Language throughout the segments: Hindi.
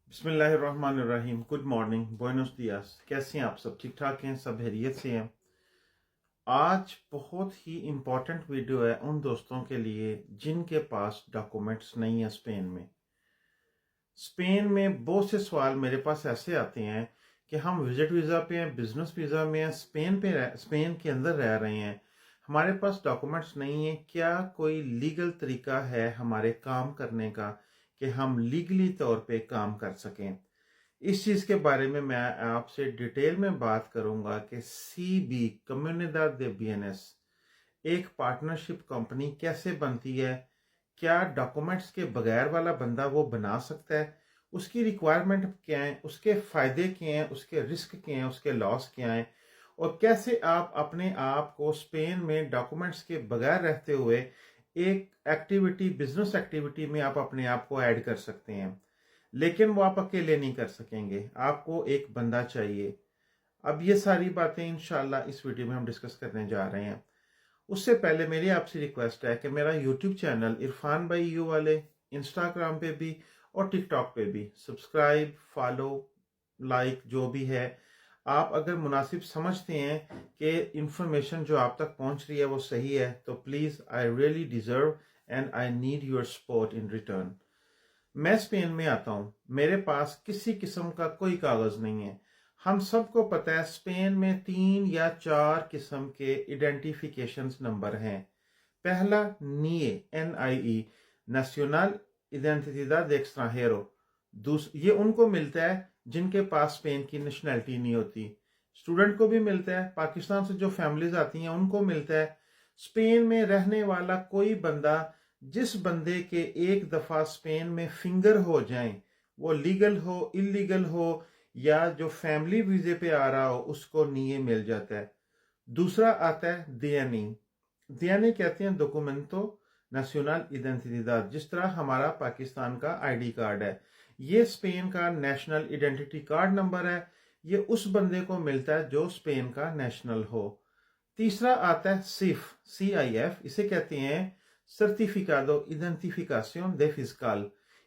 बिस्मिल्लाहिर्रहमानिर्रहीम। Good morning, Buenos diyas. कैसे हैं आप सब? ठीक ठाक हैं? सब खैरियत से हैं? आज बहुत ही इम्पोर्टेंट वीडियो है उन दोस्तों के लिए जिनके पास डॉक्यूमेंट्स नहीं है स्पेन में। स्पेन में बहुत से सवाल मेरे पास ऐसे आते हैं कि हम विजिट वीज़ा पे हैं, बिजनेस वीज़ा में हैं, स्पेन के अंदर रह रहे हैं, हमारे पास डॉक्यूमेंट्स नहीं है। क्या कोई लीगल तरीका है हमारे काम करने का कि हम लीगली तौर पे काम कर सकें? इस चीज़ के बारे में मैं आपसे डिटेल में बात करूंगा कि सीबी कम्युनिदाद दे बीएनएस एक पार्टनरशिप कंपनी कैसे बनती है, क्या डॉक्यूमेंट्स के बगैर वाला बंदा वो बना सकता है, उसकी रिक्वायरमेंट क्या है, उसके फ़ायदे क्या हैं, उसके रिस्क क्या हैं, उसके लॉस क्या हैं, और कैसे आप अपने आप को स्पेन में डॉक्यूमेंट्स के बगैर रहते हुए एक एक्टिविटी, बिजनेस एक्टिविटी में आप अपने आप को ऐड कर सकते हैं। लेकिन वो आप अकेले नहीं कर सकेंगे, आपको एक बंदा चाहिए। अब ये सारी बातें इंशाल्लाह इस वीडियो में हम डिस्कस करने जा रहे हैं। उससे पहले मेरी आपसे रिक्वेस्ट है कि मेरा यूट्यूब चैनल इरफान भाई यू वाले, इंस्टाग्राम पे भी और टिकटॉक पे भी सब्सक्राइब, फॉलो, लाइक जो भी है, आप अगर मुनासिब समझते हैं कि इंफॉर्मेशन जो आप तक पहुंच रही है वो सही है, तो please, I really deserve and I need your support in return. मैं स्पेन में आता हूँ, मेरे पास किसी किस्म का कोई कागज नहीं है। हम सबको पता है स्पेन में 3 या 4 किस्म के आइडेंटिफिकेशन नंबर हैं। पहला NIE, NIE, नेशनल आइडेंटिडad de extranjero। ये उनको मिलता है जिनके पास स्पेन की नेशनैलिटी नहीं होती। स्टूडेंट को भी मिलता है, पाकिस्तान से जो फैमिलीज आती हैं उनको मिलता है। स्पेन में रहने वाला कोई बंदा, जिस बंदे के एक दफा स्पेन में फिंगर हो जाएं, वो लीगल हो, इलीगल हो, या जो फैमिली वीजे पे आ रहा हो, उसको NIE मिल जाता है। दूसरा आता है DNI। DNI कहते हैं डॉक्यूमेंटो नेशनल आइडेंटिडad, जिस तरह हमारा पाकिस्तान का आईडी कार्ड है। ये स्पेन का नेशनल आइडेंटिटी कार्ड नंबर है। ये उस बंदे को मिलता है जो स्पेन का नेशनल हो। तीसरा आता है सिफ, CIF, इसे कहते हैं सर्टिफिकादो इडेंटिफिकाción de fiscal।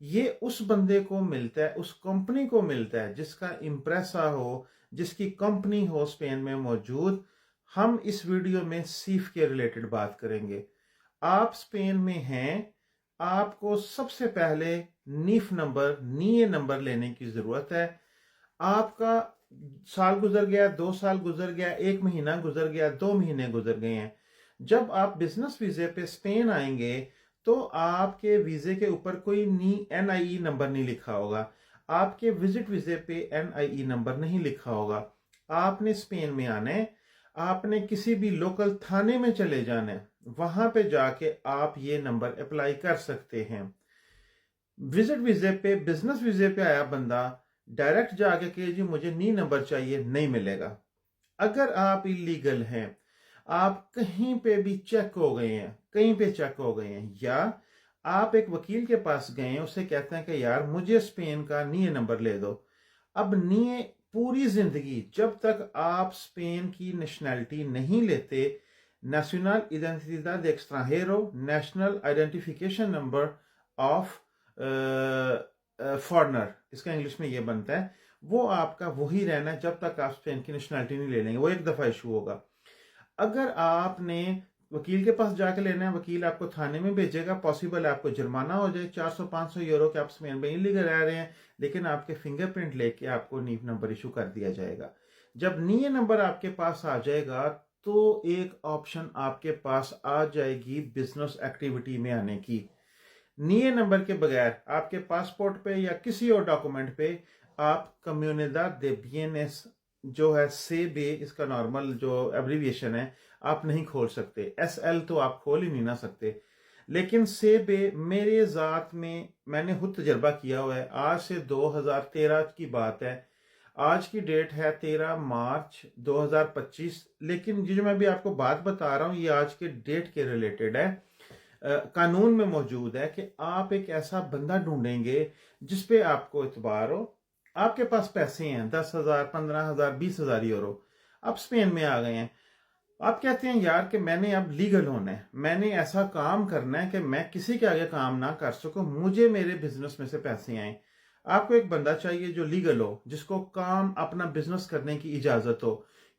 ये उस बंदे को मिलता है, उस कंपनी को मिलता है जिसका इम्प्रेसा हो, जिसकी कंपनी हो स्पेन में मौजूद। हम इस वीडियो में सीफ के रिलेटेड बात करेंगे। आप स्पेन में हैं, आपको सबसे पहले नीफ नंबर, NIE नंबर लेने की जरूरत है। आपका साल गुजर गया, 2 साल गुजर गया, 1 महीना गुजर गया, 2 महीने गुजर गए हैं। जब आप बिजनेस वीजे पे स्पेन आएंगे तो आपके वीजे के ऊपर कोई NIE नंबर नहीं लिखा होगा। आपके विजिट वीजे पे NIE नंबर नहीं लिखा होगा। आपने स्पेन में आना है, आपने किसी भी लोकल थाने में चले जाना है, वहां पे जाके आप ये नंबर अप्लाई कर सकते हैं। विजिट वीजे पे, बिजनेस वीजे पे आया बंदा डायरेक्ट जाके कि जी मुझे NIE नंबर चाहिए, नहीं मिलेगा। अगर आप इलीगल हैं, आप कहीं पे भी चेक हो गए हैं, कहीं पे चेक हो गए हैं, या आप एक वकील के पास गए हैं, उससे कहते हैं कि यार मुझे स्पेन का NIE नंबर ले दो। अब NIE पूरी जिंदगी जब तक आप स्पेन की नेशनैलिटी नहीं लेते, नेशनल आइडेंटिडad de extranjero, national identification number of foreigner, इसका इंग्लिश में ये बनता है, वो आपका वही रहना है जब तक आप स्पेन की नेशनैलिटी नहीं ले लेंगे। वो एक दफा इशू होगा। अगर आपने वकील के पास जाके लेना है, वकील आपको थाने में भेजेगा, पॉसिबल है आपको जुर्माना हो जाए 400-500 यूरो के, आप स्पेन में इलीगल रह रहे हैं, लेकिन आपके फिंगरप्रिंट लेके आपको NIE नंबर इशू कर दिया जाएगा। जब NIE नंबर आपके पास आ जाएगा तो एक ऑप्शन आपके पास आ जाएगी बिजनेस एक्टिविटी में आने की। NIE नंबर के बगैर आपके पासपोर्ट पे या किसी और डॉक्यूमेंट पे आप कम्युनिदाद दे बीएनएस जो है सेबे, इसका नॉर्मल जो एब्रीविएशन है, आप नहीं खोल सकते। SL तो आप खोल ही नहीं ना सकते। लेकिन सेबे मेरे ज़ात में, मैंने खुद तजर्बा किया हुआ है। आज से 2013 की बात है, आज की डेट है 13 मार्च 2025। लेकिन ये जो मैं भी आपको बात बता रहा हूँ ये आज के डेट के रिलेटेड है। कानून में मौजूद है कि आप एक ऐसा बंदा ढूंढेंगे जिसपे आपको इतबार हो, आपके पास पैसे हैं, 10,000, 15,000, 20,000 यूरो, आप स्पेन में आ गए हैं। आप कहते हैं यार कि मैंने अब लीगल होना है, मैंने ऐसा काम करना है कि मैं किसी के आगे काम ना कर सकूं, मुझे मेरे बिजनेस में से पैसे आए। आपको एक बंदा चाहिए जो लीगल हो, जिसको काम अपना बिजनेस करने की इजाजत हो,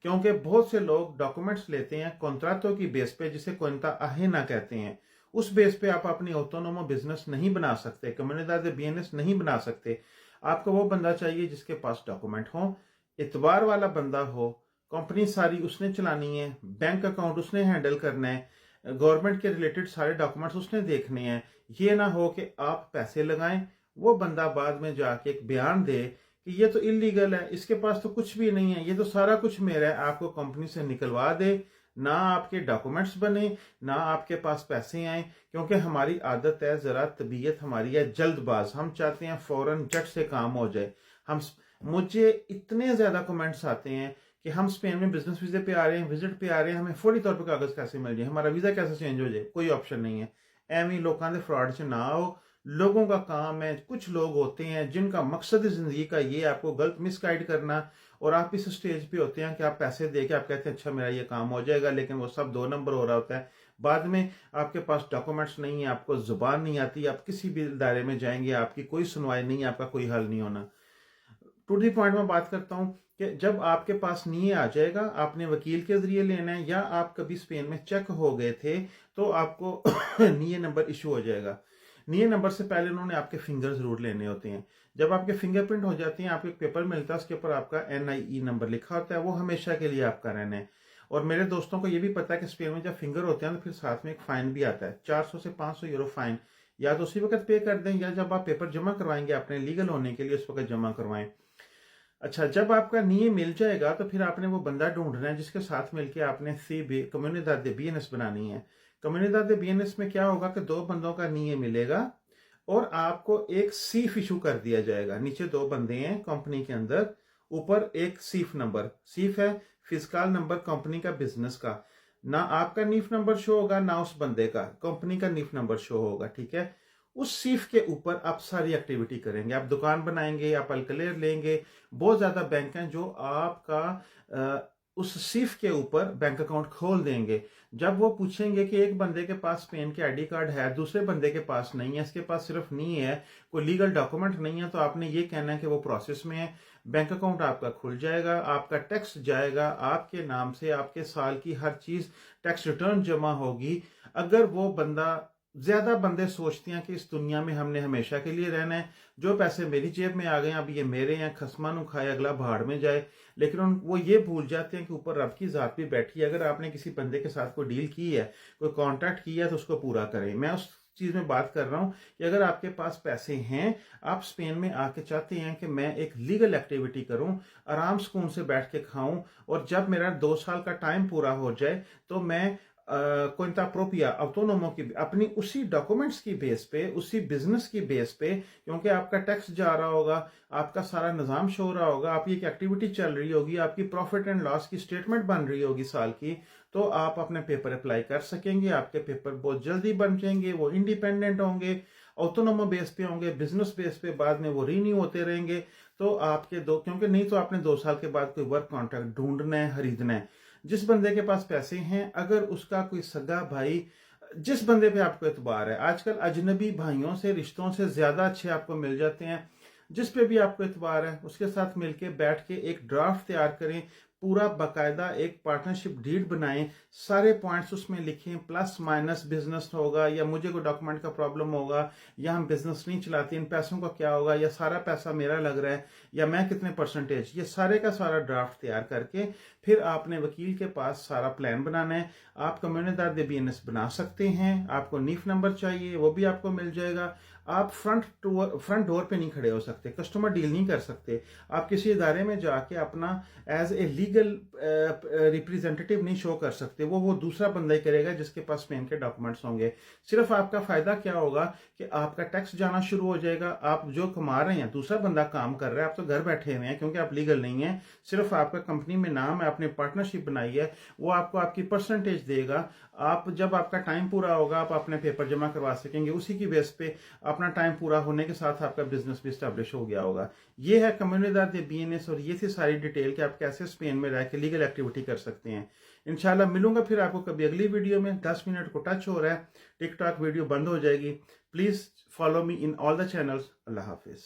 क्योंकि बहुत से लोग डॉक्यूमेंट्स लेते हैं कॉन्ट्रैक्टों की बेस पे, जिसे कोइंता अहेना कहते हैं। उस बेस पे आप अपनी ऑटोनोमो बिजनेस नहीं बना सकते, कम्युनिदार बीएनएस नहीं बना सकते। आपको वो बंदा चाहिए जिसके पास डॉक्यूमेंट हो, इतबार वाला बंदा हो, कंपनी सारी उसने चलानी है, बैंक अकाउंट उसने हैंडल करना है, गवर्नमेंट के रिलेटेड सारे डॉक्यूमेंट्स उसने देखने हैं। ये ना हो कि आप पैसे लगाएं, वो बंदा बाद में जाके एक बयान दे कि ये तो इलीगल है, इसके पास तो कुछ भी नहीं है, ये तो सारा कुछ मेरा है, आपको कंपनी से निकलवा दे, ना आपके डॉक्यूमेंट्स बने, ना आपके पास पैसे आए। क्योंकि हमारी आदत है, जरा तबीयत हमारी है जल्दबाज, हम चाहते हैं फौरन झट से काम हो जाए। हम मुझे इतने ज्यादा कमेंट्स आते हैं कि हम स्पेन में बिजनेस वीजे पे आ रहे हैं, विजिट पे आ रहे हैं, हमें फौरी तौर पे कागज कैसे मिल जाए, हमारा वीजा कैसे चेंज हो जाए। कोई ऑप्शन नहीं है। एवं लोगों के फ्रॉड से ना आओ। लोगों का काम है, कुछ लोग होते हैं जिनका मकसद जिंदगी का ये आपको गलत मिसगाइड करना, और आप इस स्टेज पे होते हैं कि आप पैसे दे के आप कहते हैं अच्छा मेरा ये काम हो जाएगा, लेकिन वो सब 2 नंबर हो रहा होता है। बाद में आपके पास डॉक्यूमेंट्स नहीं है, आपको जुबान नहीं आती, आप किसी भी दायरे में जाएंगे आपकी कोई सुनवाई नहीं, आपका कोई हल नहीं होना। टू दी पॉइंट में बात करता हूं कि जब आपके पास नीए आ जाएगा, आपने वकील के जरिए लेना है, या आप कभी स्पेन में चेक हो गए थे तो आपको नीए नंबर इशू हो जाएगा। नीए नंबर से पहले उन्होंने आपके फिंगर जरूर लेने होते हैं। जब आपके फिंगरप्रिंट हो जाती हैं, आपको एक पेपर मिलता है, उसके ऊपर आपका NIE नंबर लिखा होता है, वो हमेशा के लिए आपका रहना है। और मेरे दोस्तों को ये भी पता है कि स्पेन में जब फिंगर होते हैं तो फिर साथ में एक फाइन भी आता है, 400 से 500 यूरो फाइन। या तो उसी वक्त पे कर दें, या जब आप पेपर जमा करवाएंगे अपने लीगल होने के लिए उस वक्त जमा करवाएं। अच्छा, जब आपका नीए मिल जाएगा तो फिर आपने वो बंदा ढूंढना है जिसके साथ मिलके आपने कम्युनिदाद दे बीएनएस बनानी है। कम्युनिदाद दे बीएनएस में क्या होगा कि 2 बंदों का नीए मिलेगा और आपको एक सीफ इशू कर दिया जाएगा। नीचे 2 बंदे हैं कंपनी के अंदर, ऊपर एक सीफ नंबर, सीफ है फिजिकल नंबर कंपनी का, बिजनेस का। ना आपका नीफ नंबर शो होगा, ना उस बंदे का, कंपनी का नीफ नंबर शो होगा। ठीक है। उस सीफ के ऊपर आप सारी एक्टिविटी करेंगे, आप दुकान बनाएंगे, आप अल्कलेर लेंगे। बहुत ज्यादा बैंक हैं जो आपका उस सीफ के ऊपर बैंक अकाउंट खोल देंगे। जब वो पूछेंगे कि एक बंदे के पास स्पेन के आईडी कार्ड है, दूसरे बंदे के पास नहीं है, इसके पास सिर्फ नहीं है, कोई लीगल डॉक्यूमेंट नहीं है, तो आपने ये कहना है कि वो प्रोसेस में है। बैंक अकाउंट आपका खुल जाएगा, आपका टैक्स जाएगा आपके नाम से, आपके साल की हर चीज टैक्स रिटर्न जमा होगी। अगर वो बंदा, ज्यादा बंदे सोचते हैं कि इस दुनिया में हमने हमेशा के लिए रहना है, जो पैसे मेरी जेब में आ गए अब ये मेरे हैं, खसमानु खाए अगला भाड़ में जाए। लेकिन वो ये भूल जाते हैं कि ऊपर रब की जात भी बैठी है। अगर आपने किसी बंदे के साथ कोई डील की है, कोई कॉन्ट्रैक्ट किया है, तो उसको पूरा करें। मैं उस चीज में बात कर रहा हूं कि अगर आपके पास पैसे हैं, आप स्पेन में आके चाहते हैं कि मैं एक लीगल एक्टिविटी करूं, आराम सुकून से बैठ के खाऊं, और जब मेरा 2 साल का टाइम पूरा हो जाए तो मैं कोइंता प्रोपिया ऑटोनोमो की अपनी उसी डॉक्यूमेंट्स की बेस पे, उसी बिजनेस की बेस पे, क्योंकि आपका टैक्स जा रहा होगा, आपका सारा निजाम शो हो रहा होगा, आपकी एक एक्टिविटी चल रही होगी, आपकी प्रॉफिट एंड लॉस की स्टेटमेंट बन रही होगी साल की, तो आप अपने पेपर अप्लाई कर सकेंगे। आपके पेपर बहुत जल्दी बन जाएंगे, वो इंडिपेंडेंट होंगे, ऑटोनोमो बेस पे होंगे, बिजनेस बेस पे, बाद में वो रीन्यू होते रहेंगे। तो आपके क्योंकि नहीं तो आपने 2 साल के बाद कोई वर्क कॉन्ट्रैक्ट ढूंढना है, खरीदना है। जिस बंदे के पास पैसे हैं, अगर उसका कोई सगा भाई, जिस बंदे पे आपको एतबार है, आजकल अजनबी भाइयों से, रिश्तों से ज्यादा अच्छे आपको मिल जाते हैं, जिस पे भी आपको एतबार है उसके साथ मिलके बैठ के एक ड्राफ्ट तैयार करें, पूरा बाकायदा एक पार्टनरशिप डीड बनाएं, सारे पॉइंट्स उसमें लिखें, प्लस माइनस बिजनेस होगा, या मुझे कोई डॉक्यूमेंट का प्रॉब्लम होगा, या हम बिजनेस नहीं चलाते, इन पैसों का क्या होगा, या सारा पैसा मेरा लग रहा है, या मैं कितने परसेंटेज, ये सारे का सारा ड्राफ्ट तैयार करके फिर आपने वकील के पास सारा प्लान बनाना है। आप कम्युनिदाद दे बीएनएस बना सकते हैं, आपको नीफ नंबर चाहिए वो भी आपको मिल जाएगा। आप फ्रंट डोर पे नहीं खड़े हो सकते, कस्टमर डील नहीं कर सकते, आप किसी इदारे में जाके अपना एज ए लीगल रिप्रेजेंटेटिव नहीं शो कर सकते, वो दूसरा बंदा ही करेगा जिसके पास स्पेन के डॉक्यूमेंट्स होंगे। सिर्फ आपका फायदा क्या होगा कि आपका टैक्स जाना शुरू हो जाएगा, आप जो कमा रहे हैं दूसरा बंदा काम कर रहा है, आप तो घर बैठे हुए हैं क्योंकि आप लीगल नहीं है, सिर्फ आपका कंपनी में नाम है, आपने पार्टनरशिप बनाई है, वो आपको आपकी परसेंटेज देगा। आप जब आपका टाइम पूरा होगा आप अपने पेपर जमा करवा सकेंगे, उसी की बेस पे अपना टाइम पूरा होने के साथ आपका बिजनेस भी स्टैब्लिश हो गया होगा। ये है कम्युनिदाद दे बीएनएस, और ये थी सारी डिटेल कि आप कैसे स्पेन में रह के लीगल एक्टिविटी कर सकते हैं। इंशाल्लाह मिलूंगा फिर आपको कभी अगली वीडियो में। 10 मिनट को टच हो रहा है, टिकटॉक वीडियो बंद हो जाएगी। Please follow me in all the channels. Allah Hafiz.